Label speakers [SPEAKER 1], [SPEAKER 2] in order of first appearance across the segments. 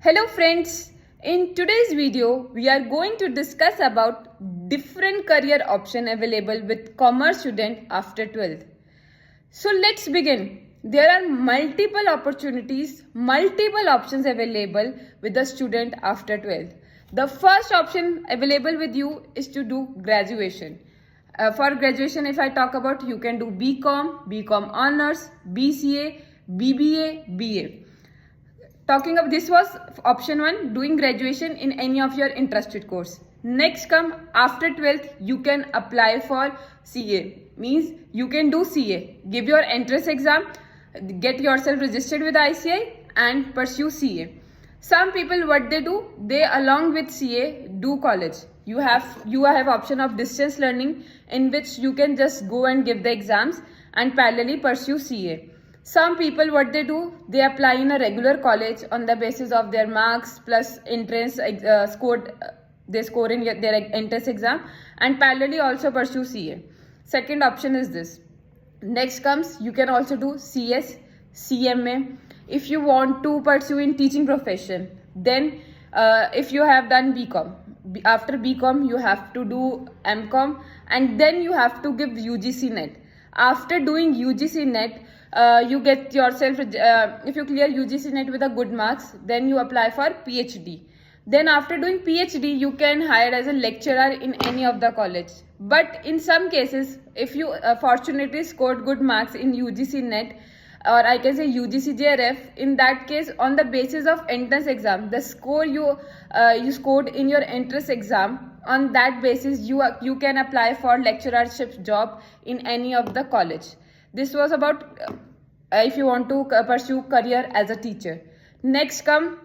[SPEAKER 1] Hello friends, in today's video we are going to discuss about different career option available with commerce student after 12th. So let's begin. There are multiple opportunities, multiple options available with the student after 12th. The first option available with you is to do graduation. For graduation, if I talk about, you can do BCom, BCom honors, BCA, BBA, BA. Talking of this was option 1, doing graduation in any of your interested course. Next come after 12th, you can apply for CA. Means you can do CA. Give your entrance exam, get yourself registered with ICI and pursue CA. Some people what they do, they along with CA do college. You have option of distance learning in which you can just go and give the exams and parallelly pursue CA. Some people what they do, they apply in a regular college on the basis of their marks plus entrance scored. They score in their entrance exam and parallelly also pursue CA. Second option is this. Next comes, you can also do CS, CMA. If you want to pursue in teaching profession, then if you have done BCom, after BCom you have to do MCom and then you have to give UGC NET. After doing UGC NET, you get yourself, if you clear UGC NET with a good marks, then you apply for PhD. Then after doing PhD, you can hire as a lecturer in any of the college. But in some cases, if you fortunately scored good marks in UGC NET, or I can say UGC JRF, in that case, on the basis of entrance exam, the score you scored in your entrance exam, on that basis you can apply for lecturership job in any of the college. This was about if you want to pursue career as a teacher. Next come,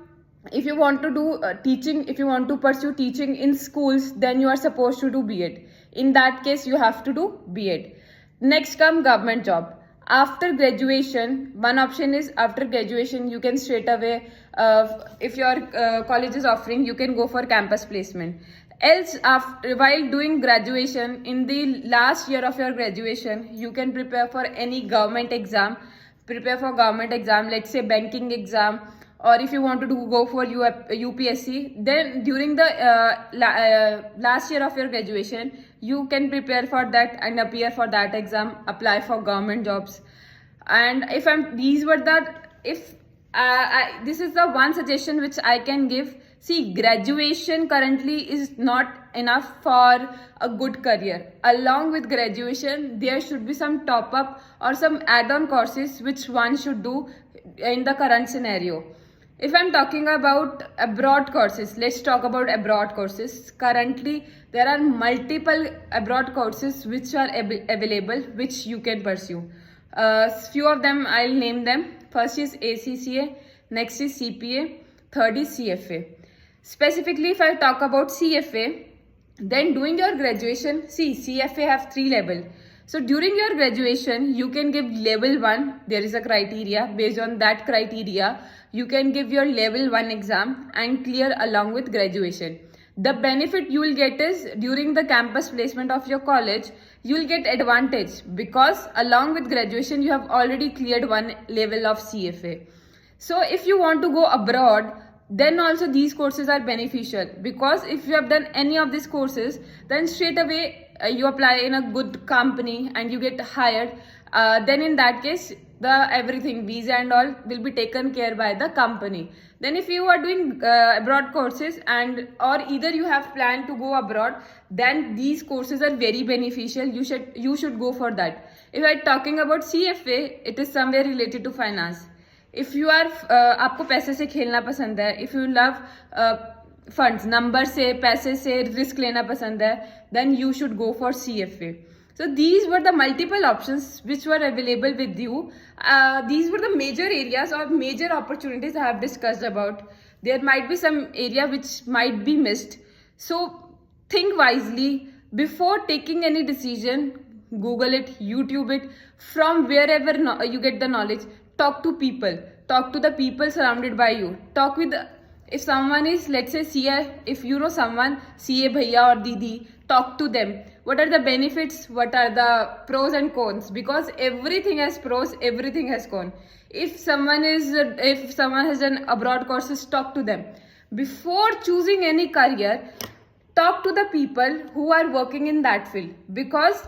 [SPEAKER 1] if you want to do teaching, if you want to pursue teaching in schools, then you are supposed to do B.Ed. In that case, you have to do B.Ed. Next come government job. After graduation, one option is after graduation, you can straight away, if your college is offering, you can go for campus placement. Else, while doing graduation, in the last year of your graduation, you can prepare for any government exam. Prepare for government exam, let's say banking exam, or if you want to go for UPSC, then during the last year of your graduation, you can prepare for that and appear for that exam, apply for government jobs. And this is the one suggestion which I can give. See, graduation currently is not enough for a good career. Along with graduation, there should be some top up or some add-on courses which one should do in the current scenario. If I'm talking about abroad courses, let's talk about abroad courses. Currently, there are multiple abroad courses which are available, which you can pursue. Few of them, I'll name them. First is ACCA, next is CPA, third is CFA. Specifically, if I talk about CFA, then doing your graduation, see, CFA have 3 levels. So during your graduation, you can give level 1. There is a criteria. Based on that criteria, you can give your level 1 exam and clear along with graduation. The benefit you will get is during the campus placement of your college, you will get advantage because along with graduation, you have already cleared one level of CFA. So if you want to go abroad, then also these courses are beneficial because if you have done any of these courses, then straight away you apply in a good company and you get hired. Then in that case, the everything, visa and all will be taken care by the company. Then if you are doing abroad courses and or either you have planned to go abroad, then these courses are very beneficial. You should go for that. If I am talking about CFA, it is somewhere related to finance. If you are आपको पैसे से खेलना पसंद है, if you love funds, number से, पैसे से risk लेना पसंद है, then you should go for CFA. So these were the multiple options which were available with you. These were the major areas or major opportunities I have discussed about. There might be some area which might be missed. So think wisely before taking any decision. Google it, YouTube it, from wherever you get the knowledge. Talk to people. Talk to the people surrounded by you. Talk with if someone is, let's say, CA, if you know someone, CA bhaiya or didi, talk to them. What are the benefits? What are the pros and cons? Because everything has pros, everything has cons. If someone has done abroad courses, talk to them. Before choosing any career, talk to the people who are working in that field, because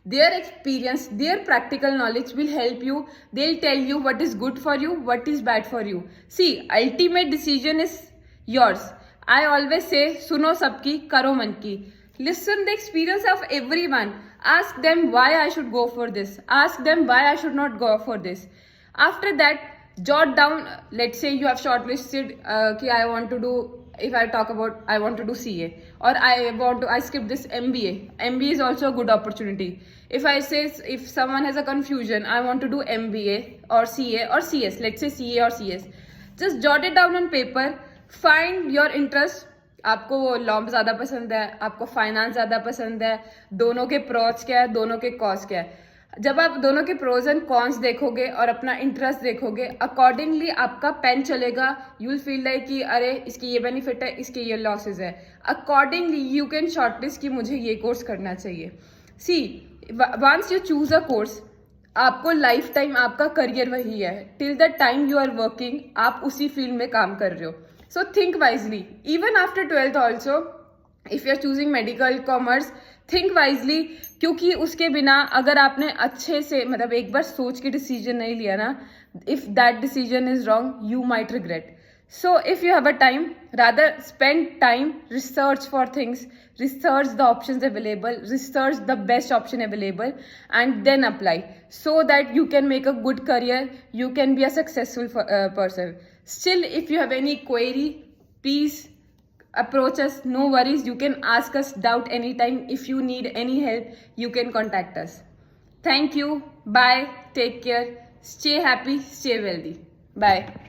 [SPEAKER 1] their experience, their practical knowledge will help you. They'll tell you what is good for you, what is bad for you. See, ultimate decision is yours. I always say, suno sabki, karo man ki. Listen the experience of everyone. Ask them why I should go for this. Ask them why I should not go for this. After that, jot down. Let's say you have shortlisted ki I want to do. If I talk about I want to do CA, or I skip this MBA. MBA is also a good opportunity. If someone has a confusion, I want to do MBA or CA or CS. Let's say CA or CS. Just jot it down on paper. Find your interest. आपको वो law ज़्यादा पसंद है, आपको finance ज़्यादा पसंद है, दोनों के प्रोज क्या है, दोनों के कॉज क्या है. जब आप दोनों के प्रोज एंड कॉन्स देखोगे और अपना इंटरेस्ट देखोगे, अकॉर्डिंगली आपका पेन चलेगा. यू विल फील लाइक कि अरे इसकी ये बेनिफिट है, इसके ये लॉसेज है. अकॉर्डिंगली यू कैन शॉर्टलिस्ट कि मुझे ये कोर्स करना चाहिए. See, once you choose a course, आपको लाइफ टाइम आपका करियर वही है. Till the time you are working, आप उसी फील्ड में काम कर रहे हो. So think wisely. Even after 12th also, if you are choosing medical, commerce, think wisely. क्योंकि उसके बिना अगर आपने अच्छे से मतलब एक बार सोच के डिसीजन नहीं लिया ना, if that decision is wrong, you might regret. So if you have a time, rather spend time, research for things, research the options available, research the best option available, and then apply, so that you can make a good career, you can be a successful person. Still, if you have any query, please approach us. No worries, you can ask us doubt anytime. If you need any help, you can contact us. Thank you. Bye. Take care. Stay happy. Stay wealthy. Bye.